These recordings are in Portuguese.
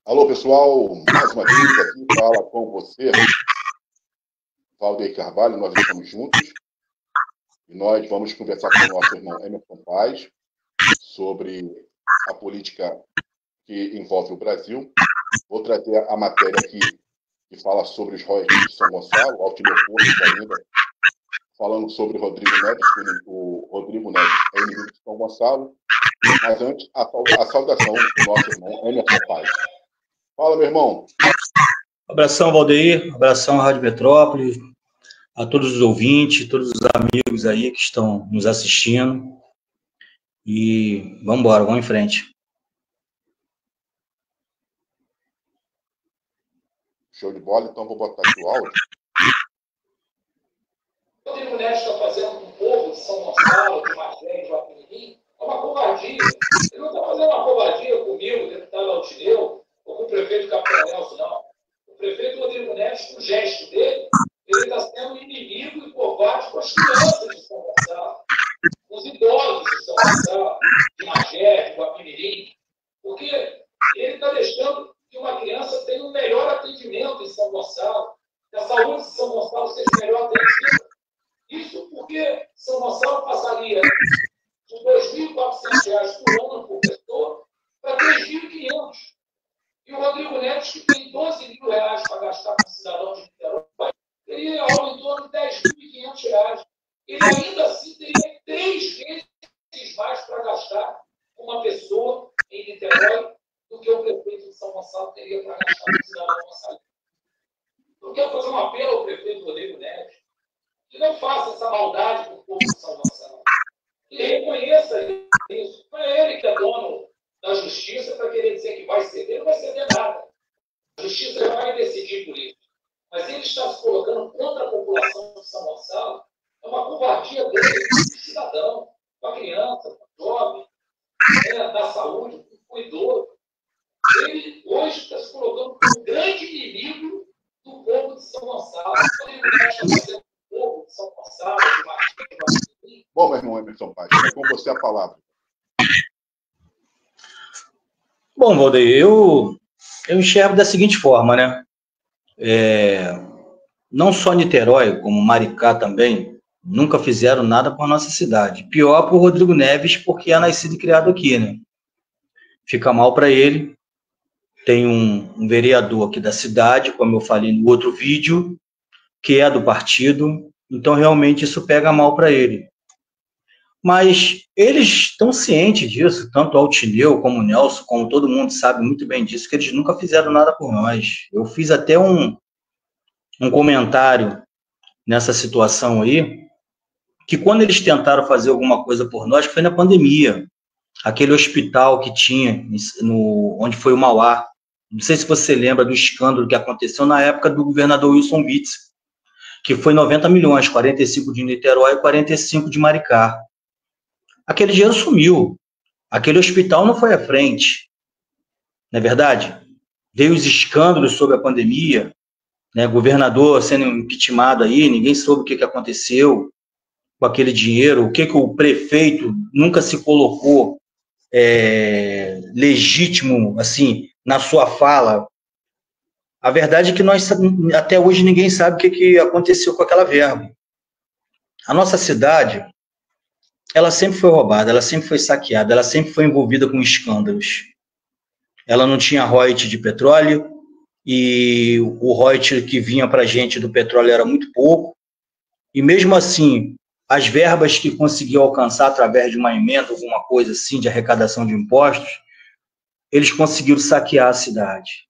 Alô, pessoal, mais uma vez aqui fala com você, Valdeir Carvalho, nós estamos juntos e nós vamos conversar com o nosso irmão Emerson Paz sobre a política que envolve o Brasil. Vou trazer a matéria aqui que fala sobre os royalties de São Gonçalo, Altineu Porto ainda, falando sobre Rodrigo Neves, que o Rodrigo Neves é inimigo de São Gonçalo, mas antes a saudação do nosso irmão Emerson Paz. Fala, meu irmão. Abração, Valdeir, abração, Rádio Metrópole, a todos os ouvintes, todos os amigos aí que estão nos assistindo. E vamos embora, vamos em frente. Show de bola, então vou botar aqui o áudio. O Rodrigo Neves está fazendo com o povo de São Gonçalo, de Magé, de Guapimirim, é uma covardia. Ele não está fazendo uma covardia comigo, deputado Altineu, ou com o prefeito Capitão Nelson, não. O prefeito Rodrigo Neves, com o gesto dele, ele está sendo inimigo e covarde com as crianças de São Gonçalo, com os idosos de São Gonçalo, de Magé, de Guapimirim, porque ele está deixando que uma criança tenha um melhor atendimento em São Gonçalo, que a saúde de São Gonçalo seja melhor atendida. Isso porque São Gonçalo passaria de R$ 2.400 por ano por pessoa para R$ 3.500. E o Rodrigo Neves, que tem R$ 12.000 para gastar com cidadão de Niterói, teria algo em torno de R$ 10.500. Ele ainda assim teria 3 vezes mais para gastar com uma pessoa em Niterói do que o prefeito de São Gonçalo teria para gastar com cidadão gonçalino. Eu quero fazer um apelo ao prefeito Rodrigo Neves, que não faça essa maldade com o povo de São Gonçalo. E reconheça isso. Não é ele que é dono da justiça para querer dizer que vai ceder, não vai ceder nada. A justiça já vai decidir por isso. Mas ele está se colocando contra a população de São Gonçalo. É uma covardia dele, do cidadão, com a criança, com o jovem, da saúde, com o idoso. Ele hoje está se colocando como um grande inimigo do povo de São Gonçalo. Ele está fazendo povo de São Gonçalo, de Martins. Bom, meu irmão Emerson Paz, é com você a palavra. Bom, Valdeir, eu enxergo da seguinte forma, né? Não só Niterói, como Maricá também, nunca fizeram nada por nossa cidade. Pior para o Rodrigo Neves, porque é nascido e criado aqui, né? Fica mal para ele. Tem um vereador aqui da cidade, como eu falei no outro vídeo, que é do partido, então realmente isso pega mal para ele. Mas eles estão cientes disso, tanto o Altineu como o Nelson, como todo mundo sabe muito bem disso, que eles nunca fizeram nada por nós. Eu fiz até um comentário nessa situação aí, que quando eles tentaram fazer alguma coisa por nós, foi na pandemia. Aquele hospital que tinha, onde foi o Mauá. Não sei se você lembra do escândalo que aconteceu na época do governador Wilson Witzel, que foi 90 milhões, 45 de Niterói e 45 de Maricá. Aquele dinheiro sumiu. Aquele hospital não foi à frente. Não é verdade? Veio os escândalos sobre a pandemia, né? Governador sendo impeachmentado aí, ninguém soube o que aconteceu com aquele dinheiro, o que o prefeito nunca se colocou legítimo, assim, na sua fala. A verdade é que nós, até hoje, ninguém sabe o que aconteceu com aquela verba. A nossa cidade, ela sempre foi roubada, ela sempre foi saqueada, ela sempre foi envolvida com escândalos. Ela não tinha royalties de petróleo, e o royalties que vinha para a gente do petróleo era muito pouco, e mesmo assim, as verbas que conseguiu alcançar através de uma emenda, alguma coisa assim, de arrecadação de impostos, eles conseguiram saquear a cidade.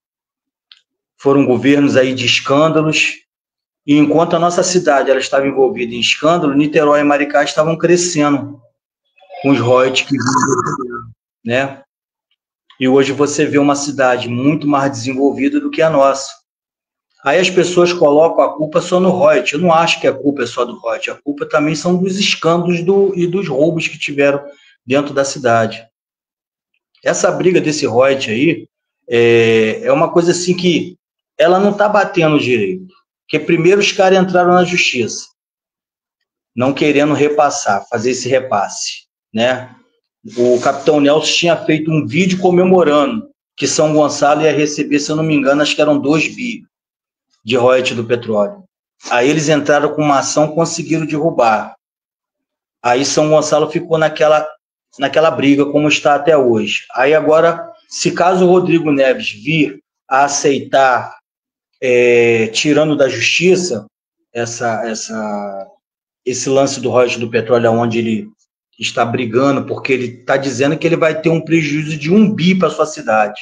Foram governos aí de escândalos, e enquanto a nossa cidade ela estava envolvida em escândalo, Niterói e Maricá estavam crescendo com os royalties que vinham, né? E hoje você vê uma cidade muito mais desenvolvida do que a nossa. Aí as pessoas colocam a culpa só no royalties. Eu não acho que a culpa é só do royalties. A culpa também são dos escândalos e dos roubos que tiveram dentro da cidade. Essa briga desse royalties aí é uma coisa assim que ela não está batendo direito. Porque primeiro os caras entraram na justiça, não querendo repassar, fazer esse repasse, né? O capitão Nelson tinha feito um vídeo comemorando que São Gonçalo ia receber, se eu não me engano, acho que eram 2 bi de royalties do petróleo. Aí eles entraram com uma ação, conseguiram derrubar. Aí São Gonçalo ficou naquela briga, como está até hoje. Aí agora, se caso o Rodrigo Neves vir a aceitar, tirando da justiça, esse lance do royalties do petróleo, onde ele está brigando, porque ele está dizendo que ele vai ter um prejuízo de 1 bi para sua cidade.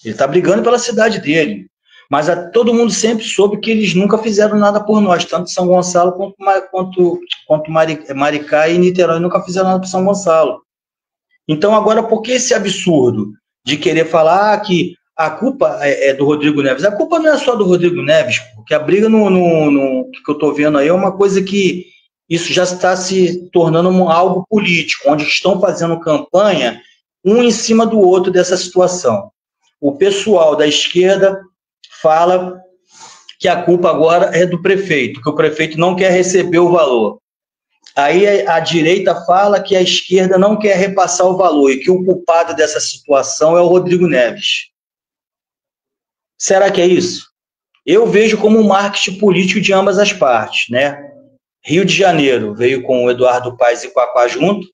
Ele está brigando pela cidade dele. Mas todo mundo sempre soube que eles nunca fizeram nada por nós, tanto São Gonçalo quanto Maricá e Niterói nunca fizeram nada por São Gonçalo. Então, agora, por que esse absurdo de querer falar que a culpa é do Rodrigo Neves? A culpa não é só do Rodrigo Neves, porque a briga que eu estou vendo aí é uma coisa que isso já está se tornando algo político, onde estão fazendo campanha um em cima do outro dessa situação. O pessoal da esquerda fala que a culpa agora é do prefeito, que o prefeito não quer receber o valor. Aí a direita fala que a esquerda não quer repassar o valor e que o culpado dessa situação é o Rodrigo Neves. Será que é isso? Eu vejo como um marketing político de ambas as partes, né? Rio de Janeiro veio com o Eduardo Paes e Quacquá junto,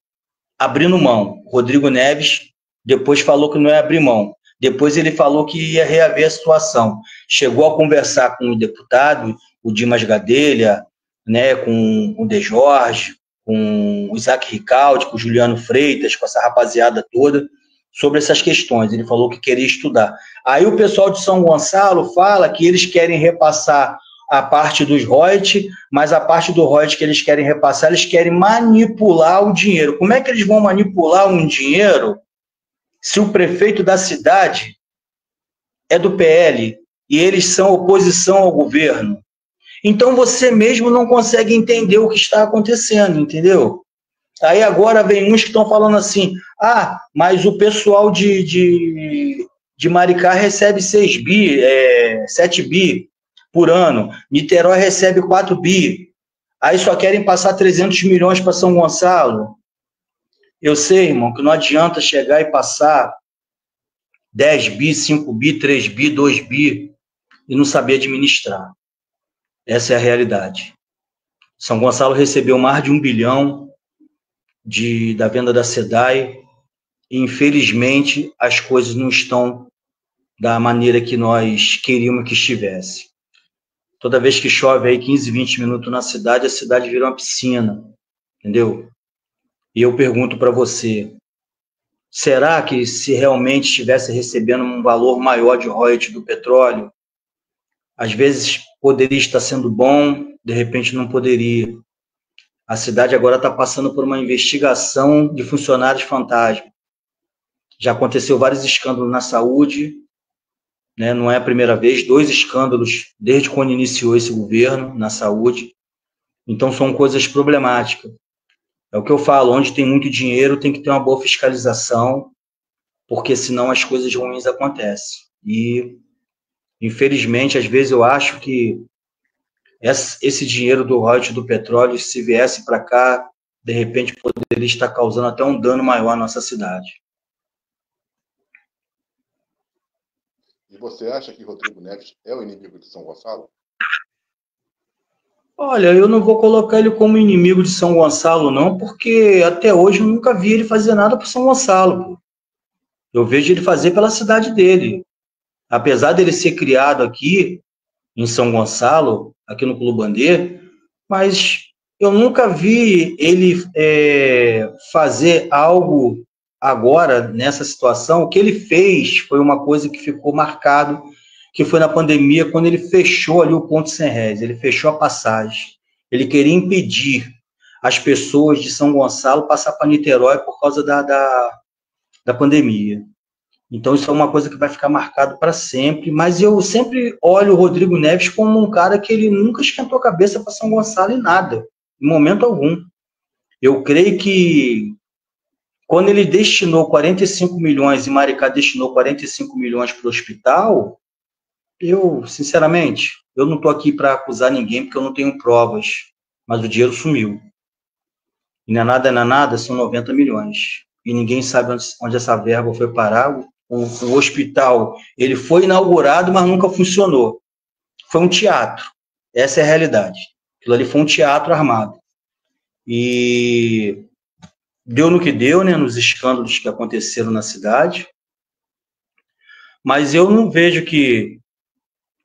abrindo mão. Rodrigo Neves depois falou que não ia abrir mão. Depois ele falou que ia reaver a situação. Chegou a conversar com o deputado, o Dimas Gadelha, né, com o De Jorge, com o Isaac Ricaldi, com o Juliano Freitas, com essa rapaziada toda, sobre essas questões. Ele falou que queria estudar. Aí o pessoal de São Gonçalo fala que eles querem repassar a parte dos royalties, mas a parte do royalties que eles querem repassar, eles querem manipular o dinheiro. Como é que eles vão manipular um dinheiro se o prefeito da cidade é do PL e eles são oposição ao governo? Então você mesmo não consegue entender o que está acontecendo, entendeu? Aí agora vem uns que estão falando assim, mas o pessoal de Maricá recebe 7 bi por ano, Niterói recebe 4 bi, aí só querem passar 300 milhões para São Gonçalo. Eu sei, irmão, que não adianta chegar e passar 10 bi, 5 bi, 3 bi, 2 bi e não saber administrar. Essa é a realidade. São Gonçalo recebeu mais de 1 bilhão da venda da SEDAI e, infelizmente, as coisas não estão da maneira que nós queríamos que estivesse. Toda vez que chove aí 15, 20 minutos na cidade, a cidade vira uma piscina, entendeu? E eu pergunto para você, será que se realmente estivesse recebendo um valor maior de royalties do petróleo, às vezes poderia estar sendo bom, de repente não poderia. A cidade agora está passando por uma investigação de funcionários fantasma. Já aconteceu vários escândalos na saúde, né? Não é a primeira vez, 2 escândalos desde quando iniciou esse governo na saúde. Então são coisas problemáticas. É o que eu falo, onde tem muito dinheiro tem que ter uma boa fiscalização, porque senão as coisas ruins acontecem. E, infelizmente, às vezes eu acho que esse dinheiro do royalties do petróleo, se viesse para cá, de repente poderia estar causando até um dano maior à nossa cidade. E você acha que Rodrigo Neves é o inimigo de São Gonçalo? Olha, eu não vou colocar ele como inimigo de São Gonçalo, não, porque até hoje eu nunca vi ele fazer nada por São Gonçalo. Pô. Eu vejo ele fazer pela cidade dele. Apesar dele ser criado aqui, em São Gonçalo, aqui no Clube Bandê, mas eu nunca vi ele fazer algo agora, nessa situação. O que ele fez foi uma coisa que ficou marcado, que foi na pandemia, quando ele fechou ali o ponto sem réis, ele fechou a passagem. Ele queria impedir as pessoas de São Gonçalo passar para Niterói por causa da pandemia. Então, isso é uma coisa que vai ficar marcado para sempre, mas eu sempre olho o Rodrigo Neves como um cara que ele nunca esquentou a cabeça para São Gonçalo em nada, em momento algum. Eu creio que quando ele destinou 45 milhões e Maricá destinou 45 milhões para o hospital, eu, sinceramente, eu não estou aqui para acusar ninguém, porque eu não tenho provas, mas o dinheiro sumiu. E não é nada, são 90 milhões. E ninguém sabe onde essa verba foi parar. o hospital, ele foi inaugurado, mas nunca funcionou. Foi um teatro. Essa é a realidade. Aquilo ali foi um teatro armado. E deu no que deu, né, nos escândalos que aconteceram na cidade. Mas eu não vejo que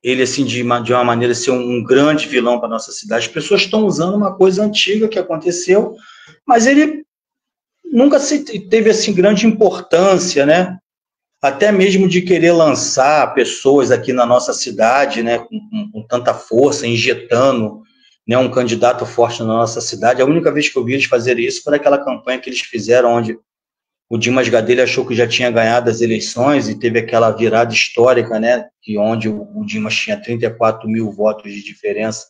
ele, assim, de uma maneira, ser um grande vilão para a nossa cidade. As pessoas estão usando uma coisa antiga que aconteceu, mas ele nunca teve, assim, grande importância, né? Até mesmo de querer lançar pessoas aqui na nossa cidade, né, com tanta força, injetando, né, um candidato forte na nossa cidade. A única vez que eu vi eles fazerem isso foi naquela campanha que eles fizeram, onde o Dimas Gadelha achou que já tinha ganhado as eleições e teve aquela virada histórica, né, que onde o Dimas tinha 34 mil votos de diferença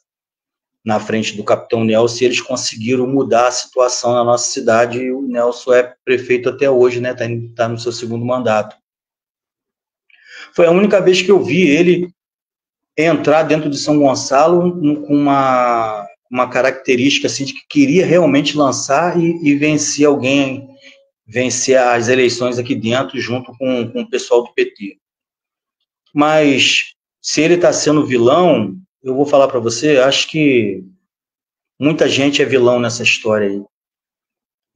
na frente do capitão Nelson, e eles conseguiram mudar a situação na nossa cidade, e o Nelson é prefeito até hoje, né, tá no seu segundo mandato. Foi a única vez que eu vi ele entrar dentro de São Gonçalo com uma característica assim, de que queria realmente lançar e vencer alguém, vencer as eleições aqui dentro, junto com o pessoal do PT. Mas, se ele está sendo vilão, eu vou falar para você, acho que muita gente é vilão nessa história aí.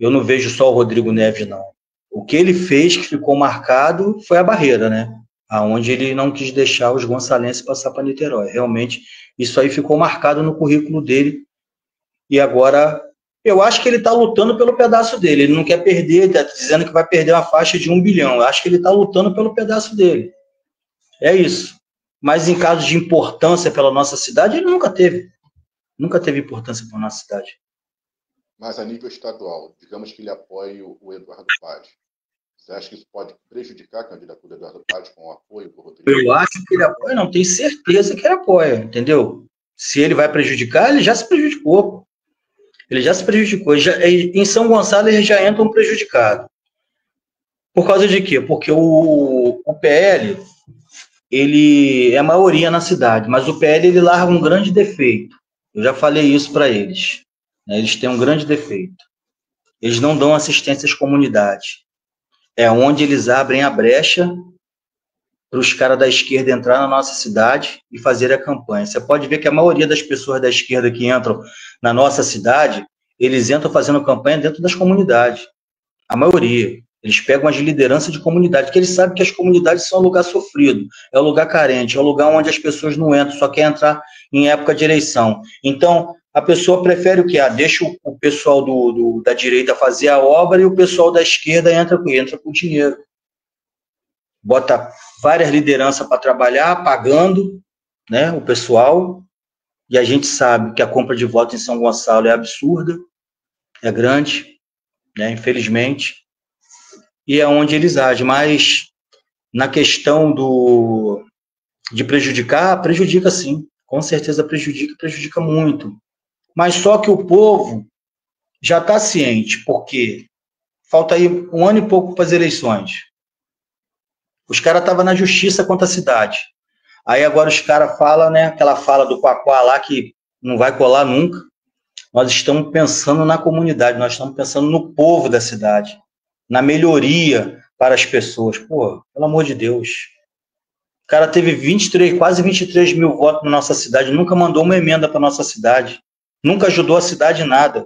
Eu não vejo só o Rodrigo Neves, não. O que ele fez, que ficou marcado, foi a barreira, né? Aonde ele não quis deixar os gonçalenses passar para Niterói. Realmente, isso aí ficou marcado no currículo dele. E agora, eu acho que ele está lutando pelo pedaço dele. Ele não quer perder, está dizendo que vai perder uma faixa de 1 bilhão. Eu acho que ele está lutando pelo pedaço dele. É isso. Mas em caso de importância pela nossa cidade, ele nunca teve. Nunca teve importância para a nossa cidade. Mas a nível estadual, digamos que ele apoie o Eduardo Paz. Você acha que isso pode prejudicar a candidatura do Eduardo Paz com o apoio do Rodrigo? Eu acho que ele apoia, não, tenho certeza que ele apoia, entendeu? Se ele vai prejudicar, ele já se prejudicou. Ele já se prejudicou. Em São Gonçalo, eles já entram prejudicados. Por causa de quê? Porque o PL, ele é a maioria na cidade, mas o PL, ele larga um grande defeito. Eu já falei isso para eles. Né? Eles têm um grande defeito. Eles não dão assistência às comunidades. É onde eles abrem a brecha para os caras da esquerda entrar na nossa cidade e fazer a campanha. Você pode ver que a maioria das pessoas da esquerda que entram na nossa cidade, eles entram fazendo campanha dentro das comunidades. A maioria. Eles pegam as lideranças de comunidade, porque eles sabem que as comunidades são um lugar sofrido, é um lugar carente, é um lugar onde as pessoas não entram, só quer entrar em época de eleição. Então, a pessoa prefere o quê? Deixa o pessoal da direita fazer a obra e o pessoal da esquerda entra com dinheiro. Bota várias lideranças para trabalhar, pagando, né, o pessoal, e a gente sabe que a compra de voto em São Gonçalo é absurda, é grande, né, infelizmente, e é onde eles agem. Mas na questão de prejudicar, prejudica sim, com certeza prejudica muito. Mas só que o povo já está ciente, porque falta aí 1 ano e pouco para as eleições. Os caras estavam na justiça contra a cidade. Aí agora os caras falam, né, aquela fala do Quaquá lá que não vai colar nunca. Nós estamos pensando na comunidade, nós estamos pensando no povo da cidade, na melhoria para as pessoas. Pô, pelo amor de Deus. O cara teve quase 23 mil votos na nossa cidade, nunca mandou uma emenda para nossa cidade, nunca ajudou a cidade em nada.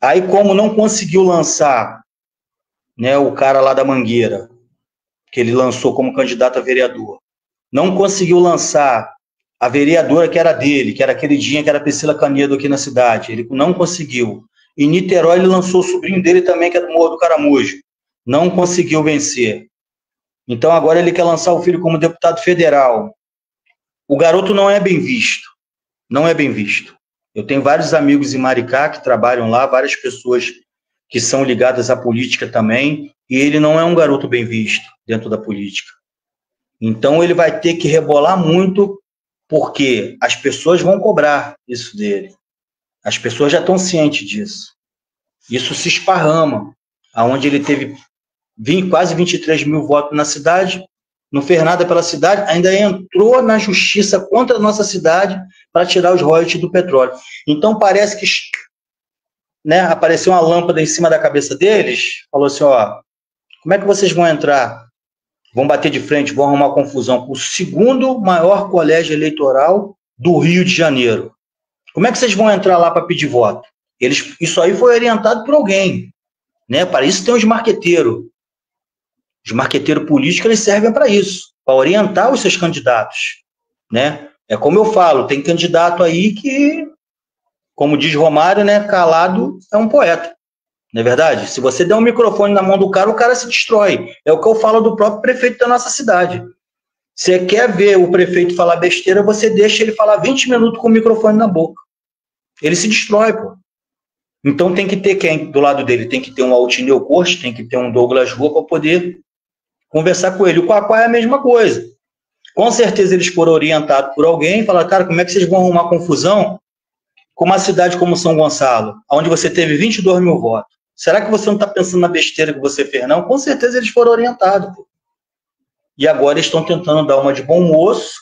Aí, como não conseguiu lançar, né, o cara lá da Mangueira, que ele lançou como candidato a vereador, não conseguiu lançar a vereadora que era dele, que era a queridinha, que era a Priscila Canedo aqui na cidade, ele não conseguiu. Em Niterói, ele lançou o sobrinho dele também, que é do Morro do Caramujo, não conseguiu vencer. Então, agora ele quer lançar o filho como deputado federal. O garoto não é bem visto, não é bem visto. Eu tenho vários amigos em Maricá que trabalham lá, várias pessoas que são ligadas à política também, e ele não é um garoto bem visto dentro da política. Então, ele vai ter que rebolar muito, porque as pessoas vão cobrar isso dele. As pessoas já estão cientes disso. Isso se esparrama, aonde ele teve quase 23 mil votos na cidade, não fez nada pela cidade, ainda entrou na justiça contra a nossa cidade para tirar os royalties do petróleo. Então, parece que, né, apareceu uma lâmpada em cima da cabeça deles, falou assim, ó, como é que vocês vão entrar vão bater de frente, vão arrumar confusão com o segundo maior colégio eleitoral do Rio de Janeiro. Como é que vocês vão entrar lá para pedir voto? Isso aí foi orientado por alguém, né? Para isso tem os marqueteiros. Os marqueteiros políticos, eles servem para isso, para orientar os seus candidatos, né? É como eu falo, tem candidato aí que, como diz Romário, né, calado é um poeta, não é verdade? Se você der um microfone na mão do cara, o cara se destrói. É o que eu falo do próprio prefeito da nossa cidade. Você quer ver o prefeito falar besteira, você deixa ele falar 20 minutos com o microfone na boca. Ele se destrói, pô. Então tem que ter quem do lado dele? Tem que ter um Altineu Corte, tem que ter um Douglas Rua para poder conversar com ele. O Quaquá é a mesma coisa. Com certeza eles foram orientados por alguém e falaram, cara, como é que vocês vão arrumar confusão com uma cidade como São Gonçalo, onde você teve 22 mil votos? Será que você não está pensando na besteira que você fez, não? Com certeza eles foram orientados. Pô. E agora eles estão tentando dar uma de bom moço,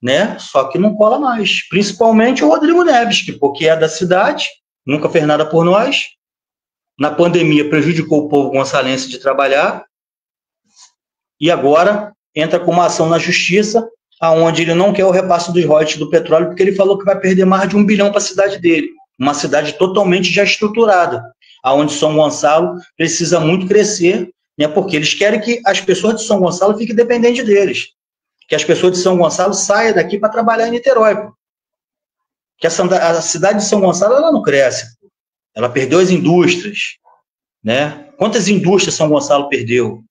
né? Só que não cola mais. Principalmente o Rodrigo Neves, que porque é da cidade, nunca fez nada por nós. Na pandemia prejudicou o povo gonçalense de trabalhar. E agora entra com uma ação na justiça, aonde ele não quer o repasse dos royalties do petróleo, porque ele falou que vai perder mais de 1 bilhão para a cidade dele. Uma cidade totalmente já estruturada, aonde São Gonçalo precisa muito crescer, né, porque eles querem que as pessoas de São Gonçalo fiquem dependentes deles. Que as pessoas de São Gonçalo saiam daqui para trabalhar em Niterói. Pô. Que a cidade de São Gonçalo ela não cresce. Pô. Ela perdeu as indústrias. Né? Quantas indústrias São Gonçalo perdeu?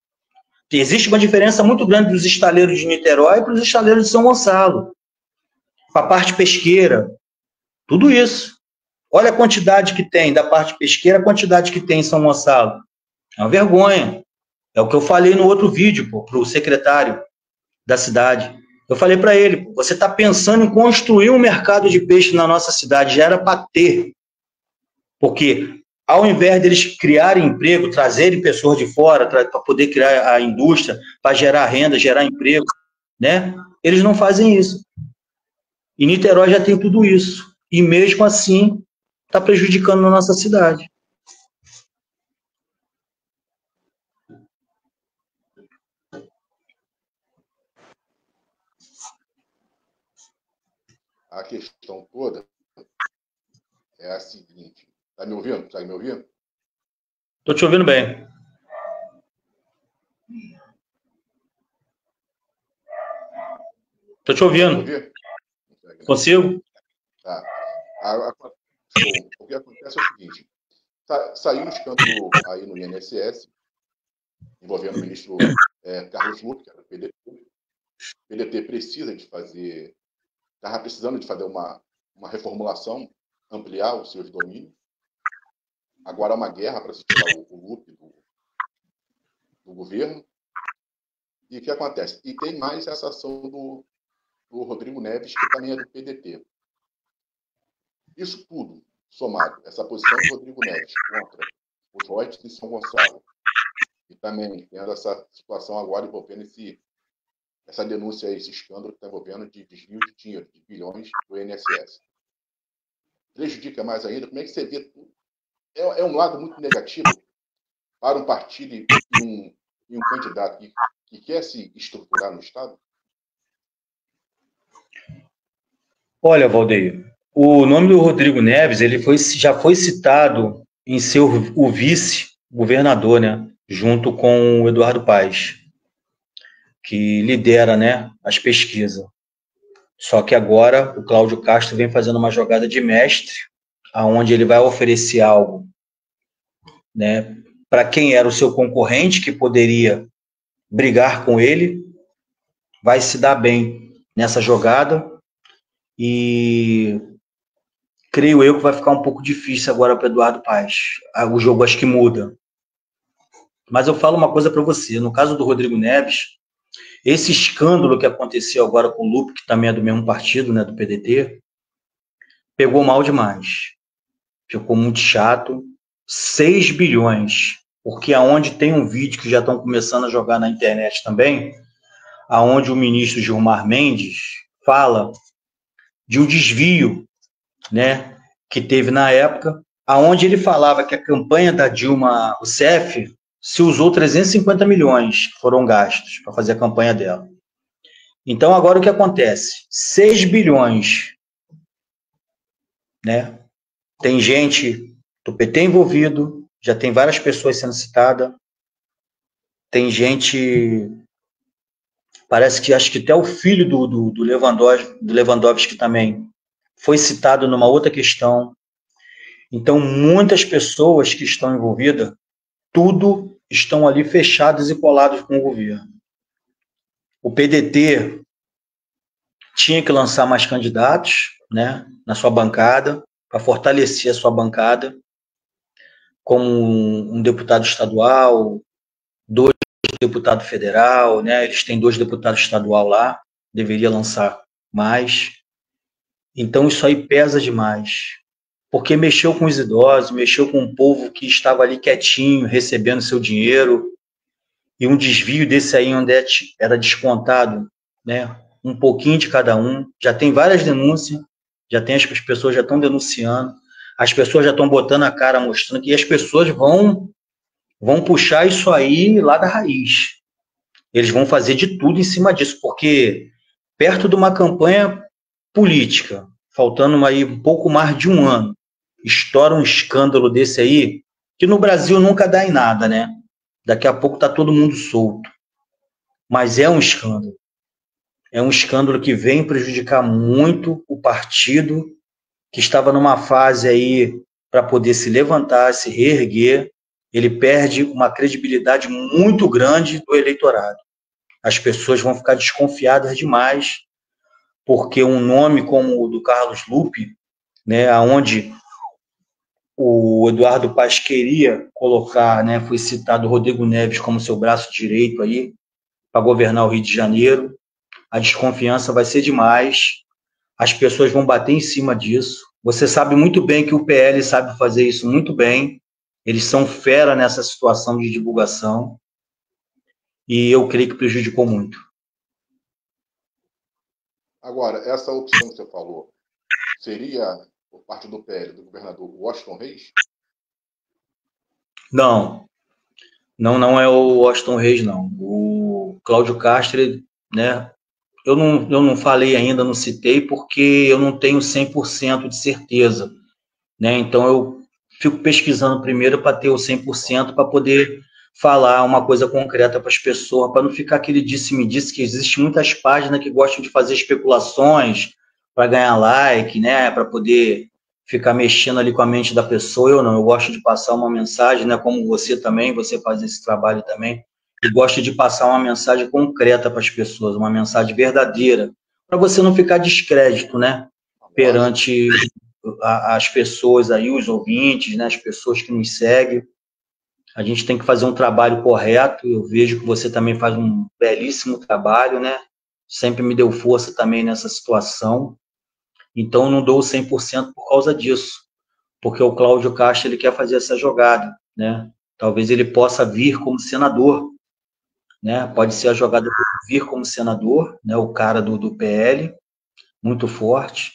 Existe uma diferença muito grande dos estaleiros de Niterói para os estaleiros de São Gonçalo. Para a parte pesqueira, tudo isso. Olha a quantidade que tem da parte pesqueira, a quantidade que tem em São Gonçalo. É uma vergonha. É o que eu falei no outro vídeo para o secretário da cidade. Eu falei para ele, você está pensando em construir um mercado de peixe na nossa cidade, já era para ter. Porque ao invés deles criarem emprego, trazerem pessoas de fora para poder criar a indústria, para gerar renda, gerar emprego, né? Eles não fazem isso. E Niterói já tem tudo isso. E mesmo assim, está prejudicando a nossa cidade. A questão toda é a seguinte. Está me ouvindo? Está me ouvindo? Estou te ouvindo bem. Estou te ouvindo. Consigo? Tá. O que acontece é o seguinte. Saiu um escândalo aí no INSS envolvendo o ministro Carlos Lupe, que era do PDT. O PDT precisa de fazer... Estava precisando de fazer uma reformulação, ampliar os seus domínios. Agora há uma guerra para se tirar o Lupe do governo. E o que acontece? E tem mais essa ação do Rodrigo Neves, que também é do PDT. Isso tudo somado, essa posição do Rodrigo Neves contra os royalties de São Gonçalo, e também tendo essa situação agora envolvendo essa denúncia, esse escândalo que está envolvendo de desvio de dinheiro, de bilhões do INSS. Prejudica mais ainda. Como é que você vê tudo? É um lado muito negativo para um partido e um candidato que quer se estruturar no Estado? Olha, Valdeir, o nome do Rodrigo Neves já foi citado em ser o vice-governador, né, junto com o Eduardo Paes, que lidera, né, as pesquisas. Só que agora o Cláudio Castro vem fazendo uma jogada de mestre, aonde ele vai oferecer algo, né, para quem era o seu concorrente, que poderia brigar com ele, vai se dar bem nessa jogada, e creio eu que vai ficar um pouco difícil agora para o Eduardo Paes. O jogo acho que muda. Mas eu falo uma coisa para você, no caso do Rodrigo Neves, esse escândalo que aconteceu agora com o Lupe, que também é do mesmo partido, né, do PDT, pegou mal demais. Ficou muito chato. 6 bilhões, porque aonde tem um vídeo que já estão começando a jogar na internet também, aonde o ministro Gilmar Mendes fala de um desvio, né, que teve na época, aonde ele falava que a campanha da Dilma Rousseff se usou 350 milhões que foram gastos para fazer a campanha dela. Então, agora o que acontece? 6 bilhões, né? Tem gente do PT envolvido, já tem várias pessoas sendo citadas, tem gente, parece que acho que até o filho do Lewandowski também foi citado numa outra questão. Então, muitas pessoas que estão envolvidas, tudo estão ali fechados e colados com o governo. O PDT tinha que lançar mais candidatos, né, na sua bancada, para fortalecer a sua bancada, como um deputado estadual, 2 deputados federal, né, eles têm 2 deputados estadual lá, deveria lançar mais. Então, isso aí pesa demais, porque mexeu com os idosos, mexeu com o povo que estava ali quietinho, recebendo seu dinheiro, e um desvio desse aí onde era descontado, né, um pouquinho de cada um. Já tem várias denúncias, já tem, as pessoas já estão denunciando, as pessoas já estão botando a cara, mostrando que as pessoas vão puxar isso aí lá da raiz. Eles vão fazer de tudo em cima disso, porque perto de uma campanha política, faltando aí um pouco mais de um ano, estoura um escândalo desse aí, que no Brasil nunca dá em nada, né? Daqui a pouco está todo mundo solto. Mas é um escândalo. É um escândalo que vem prejudicar muito o partido, que estava numa fase aí para poder se levantar, se reerguer. Ele perde uma credibilidade muito grande do eleitorado. As pessoas vão ficar desconfiadas demais, porque um nome como o do Carlos Lupe, né, onde o Eduardo Paes queria colocar, né, foi citado o Rodrigo Neves como seu braço direito aí para governar o Rio de Janeiro. A desconfiança vai ser demais, as pessoas vão bater em cima disso. Você sabe muito bem que o PL sabe fazer isso muito bem, eles são fera nessa situação de divulgação, e eu creio que prejudicou muito. Agora, essa opção que você falou, seria por parte do PL, do governador Washington Reis? Não é o Washington Reis, não. O Cláudio Castro, né, eu não falei ainda, não citei, porque eu não tenho 100% de certeza, né, então eu fico pesquisando primeiro para ter o 100%, para poder falar uma coisa concreta para as pessoas, para não ficar aquele disse-me-disse, que existe muitas páginas que gostam de fazer especulações para ganhar like, né, para poder ficar mexendo ali com a mente da pessoa. Eu não, eu gosto de passar uma mensagem, né, como você também, você faz esse trabalho também, e gosto de passar uma mensagem concreta para as pessoas, uma mensagem verdadeira, para você não ficar descrédito, né, perante as pessoas aí, os ouvintes, né, as pessoas que nos seguem. A gente tem que fazer um trabalho correto. Eu vejo que você também faz um belíssimo trabalho, né? Sempre me deu força também nessa situação. Então, eu não dou 100% por causa disso, porque o Cláudio Castro, ele quer fazer essa jogada, né? Talvez ele possa vir como senador, né? Pode ser a jogada de vir como senador, né? O cara do PL, muito forte,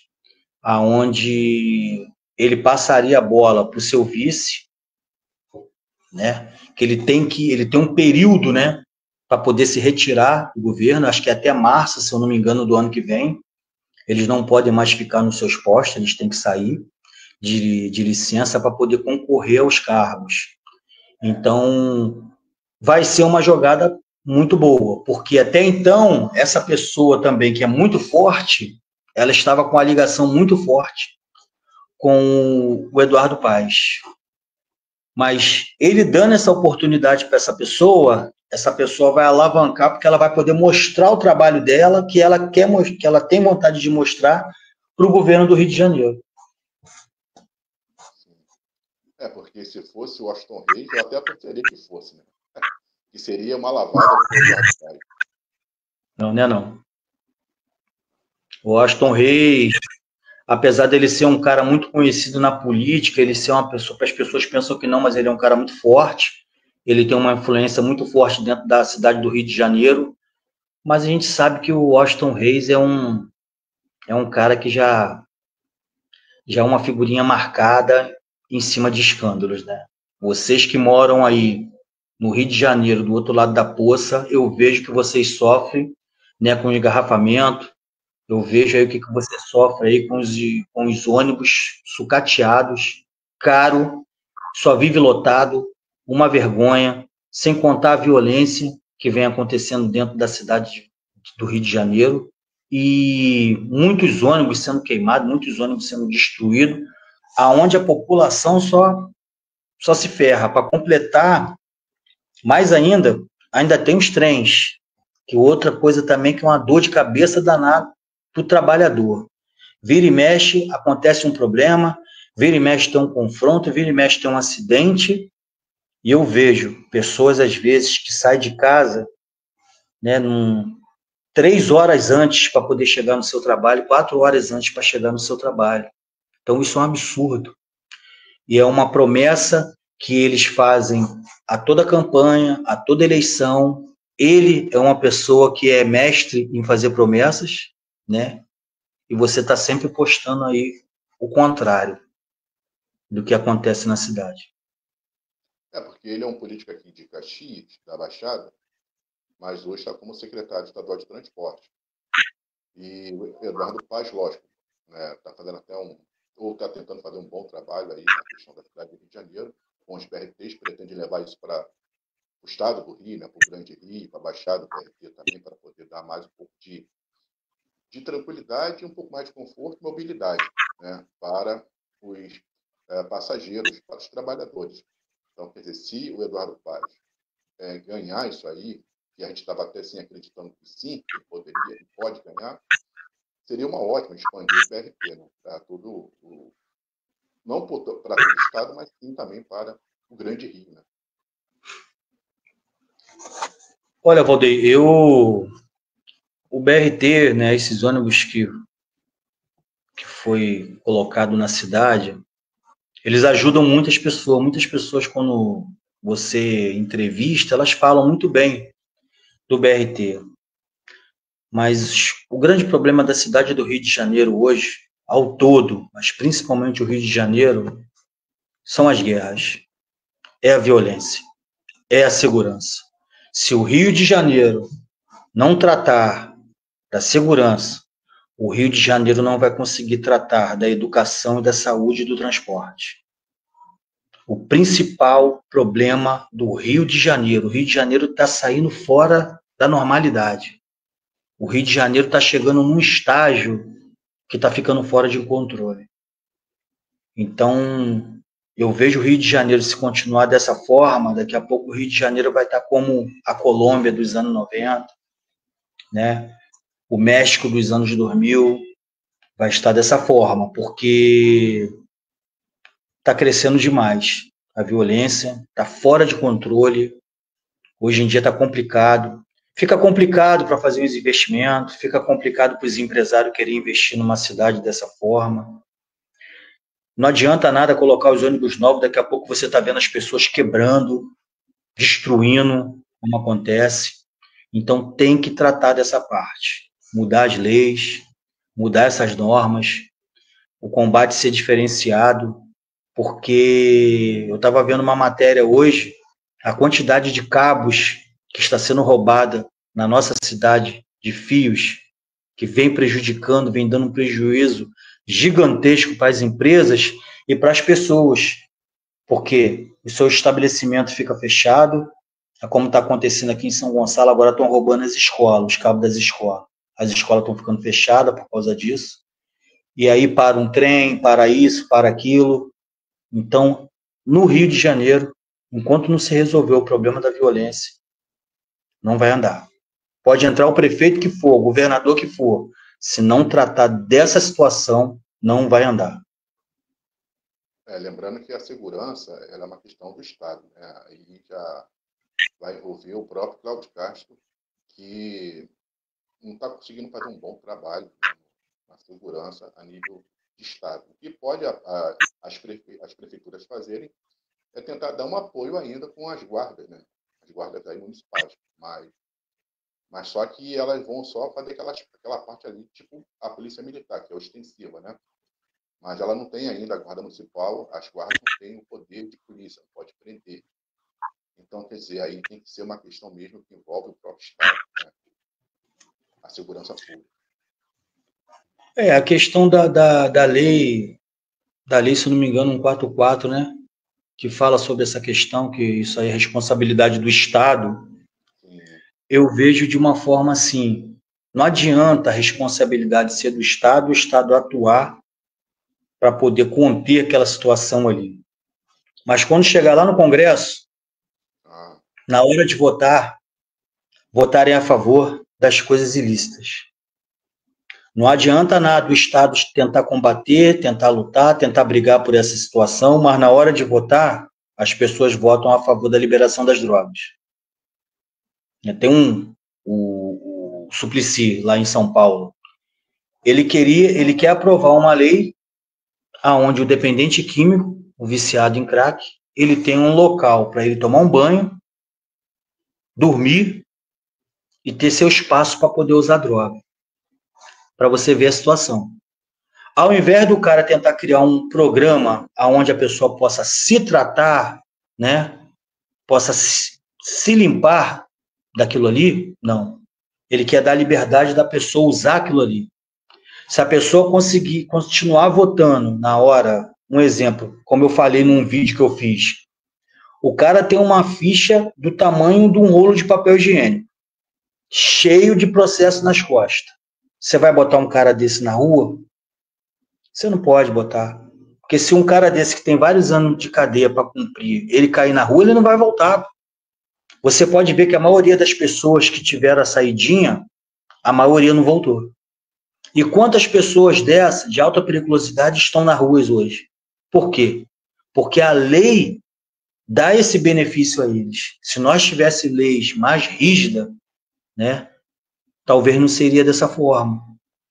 aonde ele passaria a bola para o seu vice, né? Que ele tem um período, né, para poder se retirar do governo, acho que é até março, se eu não me engano, do ano que vem. Eles não podem mais ficar nos seus postos, eles têm que sair de licença para poder concorrer aos cargos. Então, vai ser uma jogada muito boa, porque até então, essa pessoa também, que é muito forte, ela estava com a ligação muito forte com o Eduardo Paes. Mas ele dando essa oportunidade para essa pessoa vai alavancar, porque ela vai poder mostrar o trabalho dela, que ela tem vontade de mostrar para o governo do Rio de Janeiro. É, porque se fosse o Washington Reis, eu até torceria que fosse, né? Que seria uma lavada para o Eduardo Paes. Não, não é não. O Washington Reis, apesar dele ser um cara muito conhecido na política, ele ser uma pessoa, as pessoas pensam que não, mas ele é um cara muito forte, ele tem uma influência muito forte dentro da cidade do Rio de Janeiro, mas a gente sabe que o Washington Reis é um cara que já é uma figurinha marcada em cima de escândalos, né? Vocês que moram aí no Rio de Janeiro, do outro lado da poça, eu vejo que vocês sofrem, né, com engarrafamento, eu vejo aí o que você sofre aí com os ônibus sucateados, caro, só vive lotado, uma vergonha, sem contar a violência que vem acontecendo dentro da cidade do Rio de Janeiro, e muitos ônibus sendo queimados, muitos ônibus sendo destruídos, aonde a população só se ferra. Para completar, mais ainda tem os trens, que outra coisa também que é uma dor de cabeça danada para o trabalhador. Vira e mexe, acontece um problema, vira e mexe tem um confronto, vira e mexe tem um acidente, e eu vejo pessoas, às vezes, que saem de casa, né, 3 horas antes para poder chegar no seu trabalho, 4 horas antes para chegar no seu trabalho. Então, isso é um absurdo. E é uma promessa que eles fazem a toda campanha, a toda eleição. Ele é uma pessoa que é mestre em fazer promessas, né? E você está sempre postando aí o contrário do que acontece na cidade. Porque ele é um político aqui de Caxias, da Baixada, mas hoje está como secretário estadual de transporte. E o Eduardo Paes, lógico, está fazendo até ou está tentando fazer um bom trabalho aí na questão da cidade do Rio de Janeiro, com os BRTs, pretende levar isso para o estado do Rio, para o Grande Rio, para a Baixada do BRT também, para poder dar mais um pouco de tranquilidade, um pouco mais de conforto e mobilidade, né, para os passageiros, para os trabalhadores. Então, quer dizer, se o Eduardo Paes ganhar isso aí, e a gente estava até assim acreditando que sim, que ele poderia e pode ganhar, seria uma ótima expandir o BRT, né, para todo não para todo o estado, mas sim também para o Grande Rio, né? Olha, Valdeir, o BRT, né, esses ônibus que foi colocado na cidade, eles ajudam muitas pessoas. Muitas pessoas, quando você entrevista, elas falam muito bem do BRT. Mas o grande problema da cidade do Rio de Janeiro hoje, ao todo, mas principalmente o Rio de Janeiro, são as guerras, é a violência, é a segurança. Se o Rio de Janeiro não tratar da segurança, o Rio de Janeiro não vai conseguir tratar da educação e da saúde e do transporte. O principal problema do Rio de Janeiro, o Rio de Janeiro está saindo fora da normalidade. O Rio de Janeiro está chegando num estágio que está ficando fora de controle. Então, eu vejo o Rio de Janeiro, se continuar dessa forma, daqui a pouco o Rio de Janeiro vai estar como a Colômbia dos anos 90, né? O México dos anos 2000, vai estar dessa forma, porque está crescendo demais. A violência está fora de controle, hoje em dia está complicado. Fica complicado para fazer os investimentos, fica complicado para os empresários querem investir numa cidade dessa forma. Não adianta nada colocar os ônibus novos, daqui a pouco você está vendo as pessoas quebrando, destruindo, como acontece. Então tem que tratar dessa parte, mudar as leis, mudar essas normas, o combate ser diferenciado, porque eu estava vendo uma matéria hoje, a quantidade de cabos que está sendo roubada na nossa cidade, de fios, que vem prejudicando, vem dando um prejuízo gigantesco para as empresas e para as pessoas, porque o seu estabelecimento fica fechado, como está acontecendo aqui em São Gonçalo, agora estão roubando as escolas, os cabos das escolas. As escolas estão ficando fechadas por causa disso. E aí para um trem, para isso, para aquilo. Então, no Rio de Janeiro, enquanto não se resolver o problema da violência, não vai andar. Pode entrar o prefeito que for, o governador que for, se não tratar dessa situação, não vai andar. Lembrando que a segurança ela é uma questão do Estado, né? Aí já vai envolver o próprio Cláudio Castro, que não está conseguindo fazer um bom trabalho, né, na segurança a nível de Estado. O que pode as prefeituras fazerem é tentar dar um apoio ainda com as guardas, né? As guardas aí municipais. Mas só que elas vão só fazer aquela parte ali, tipo a polícia militar, que é ostensiva, né? Mas ela não tem ainda, a guarda municipal, as guardas não têm o poder de polícia, não pode prender. Então, quer dizer, aí tem que ser uma questão mesmo que envolve o próprio Estado, né? A segurança pública. A questão da lei, se não me engano, 144, né? Que fala sobre essa questão, que isso aí é responsabilidade do Estado. Sim. Eu vejo de uma forma assim, não adianta a responsabilidade ser do Estado, o Estado atuar para poder conter aquela situação ali. Mas quando chegar lá no Congresso, na hora de votar, votarem a favor das coisas ilícitas. Não adianta nada o Estado tentar combater, tentar lutar, tentar brigar por essa situação, mas na hora de votar, as pessoas votam a favor da liberação das drogas. Tem o Suplicy, lá em São Paulo. Ele quer aprovar uma lei onde o dependente químico, o viciado em crack, ele tem um local para ele tomar um banho, dormir e ter seu espaço para poder usar droga. Para você ver a situação. Ao invés do cara tentar criar um programa onde a pessoa possa se tratar, né, possa se limpar daquilo ali, não. Ele quer dar liberdade da pessoa usar aquilo ali. Se a pessoa conseguir continuar votando na hora, um exemplo, como eu falei num vídeo que eu fiz, o cara tem uma ficha do tamanho de um rolo de papel higiênico, cheio de processo nas costas. Você vai botar um cara desse na rua? Você não pode botar. Porque se um cara desse que tem vários anos de cadeia para cumprir, ele cair na rua, ele não vai voltar. Você pode ver que a maioria das pessoas que tiveram a saidinha, a maioria não voltou. E quantas pessoas dessas, de alta periculosidade, estão nas ruas hoje? Por quê? Porque a lei dá esse benefício a eles. Se nós tivéssemos leis mais rígidas, né, talvez não seria dessa forma.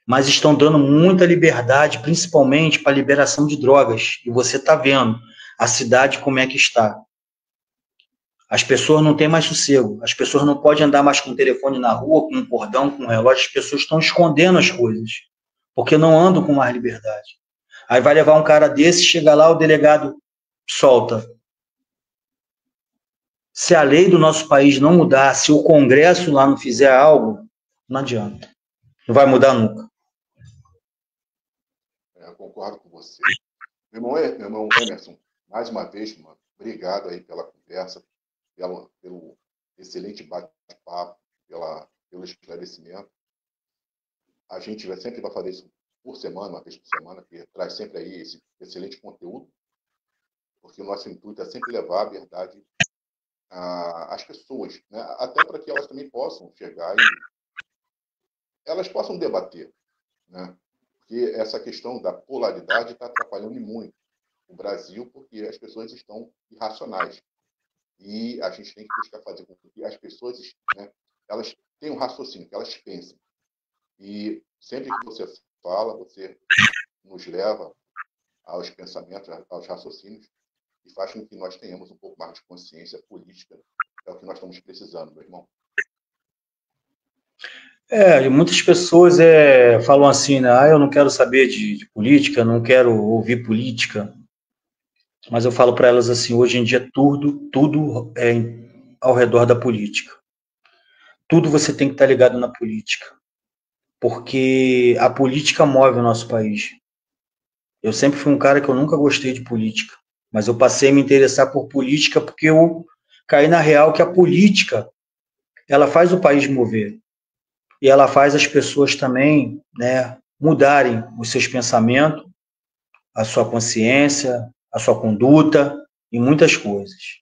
Mas estão dando muita liberdade, principalmente para a liberação de drogas. E você está vendo a cidade como é que está. As pessoas não têm mais sossego. As pessoas não podem andar mais com o telefone na rua, com um cordão, com um relógio. As pessoas estão escondendo as coisas, porque não andam com mais liberdade. Aí vai levar um cara desse, chega lá, o delegado solta. Se a lei do nosso país não mudar, se o Congresso lá não fizer algo, não adianta. Não vai mudar nunca. Eu concordo com você. Meu irmão Emerson, mais uma vez, mano, obrigado aí pela conversa, pelo excelente bate-papo, pelo esclarecimento. A gente sempre vai fazer isso por semana, uma vez por semana, que traz sempre aí esse excelente conteúdo, porque o nosso intuito é sempre levar a verdade às pessoas, né? Até para que elas também possam chegar e elas possam debater, né? Porque essa questão da polaridade está atrapalhando muito o Brasil, porque as pessoas estão irracionais. E a gente tem que buscar fazer com que as pessoas, né, elas tenham raciocínio, que elas pensem. E sempre que você fala, você nos leva aos pensamentos, aos raciocínios, e faz com que nós tenhamos um pouco mais de consciência política. É o que nós estamos precisando, meu irmão. Muitas pessoas falam assim, né? Eu não quero saber de política, não quero ouvir política. Mas eu falo para elas assim, hoje em dia tudo é ao redor da política. Tudo você tem que estar ligado na política. Porque a política move o nosso país. Eu sempre fui um cara que eu nunca gostei de política. Mas eu passei a me interessar por política porque eu caí na real que a política, ela faz o país mover. E ela faz as pessoas também, né, mudarem os seus pensamentos, a sua consciência, a sua conduta e muitas coisas.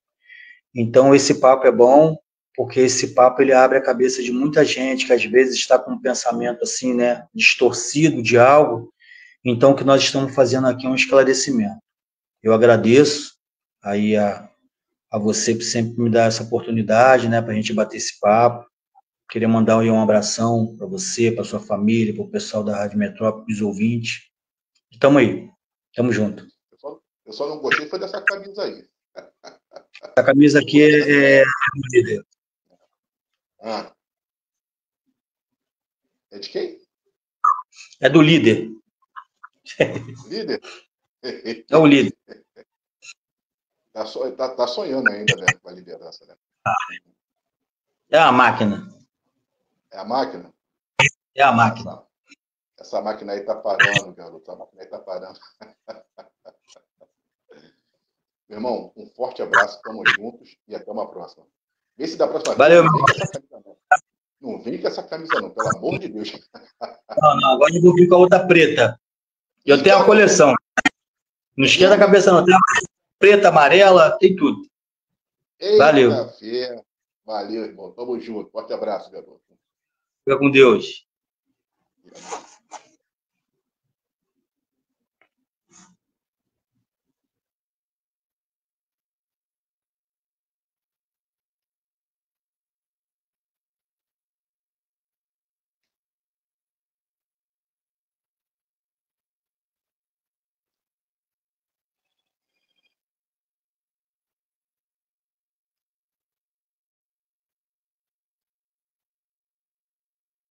Então esse papo é bom, porque esse papo ele abre a cabeça de muita gente que às vezes está com um pensamento assim, né, distorcido de algo. Então o que nós estamos fazendo aqui é um esclarecimento. Eu agradeço aí a você por sempre me dar essa oportunidade, né, para a gente bater esse papo. Queria mandar aí um abração para você, para sua família, para o pessoal da Rádio Metrópole, os ouvintes. Tamo aí, tamo junto. Eu só não gostei foi dessa camisa aí. A camisa aqui é do líder. É de quem? É do líder. Líder? É o líder. Tá sonhando ainda, né? Com a liderança, né? É a máquina. É a máquina? É a máquina. Essa máquina aí tá parando, garoto. A máquina aí tá parando. Meu irmão, um forte abraço, estamos juntos e até uma próxima. Vê se da próxima vez Valeu, não vem irmão. com essa camisa, não. Não vem com essa camisa, não, pelo amor de Deus. Não, agora eu vou vir com a outra preta. Eu tenho a coleção. Não esquenta a cabeça, não. Tem a preta, amarela, tem tudo. Valeu. Eita, fé. Valeu, irmão. Tamo junto. Forte abraço, garoto. Fica com Deus.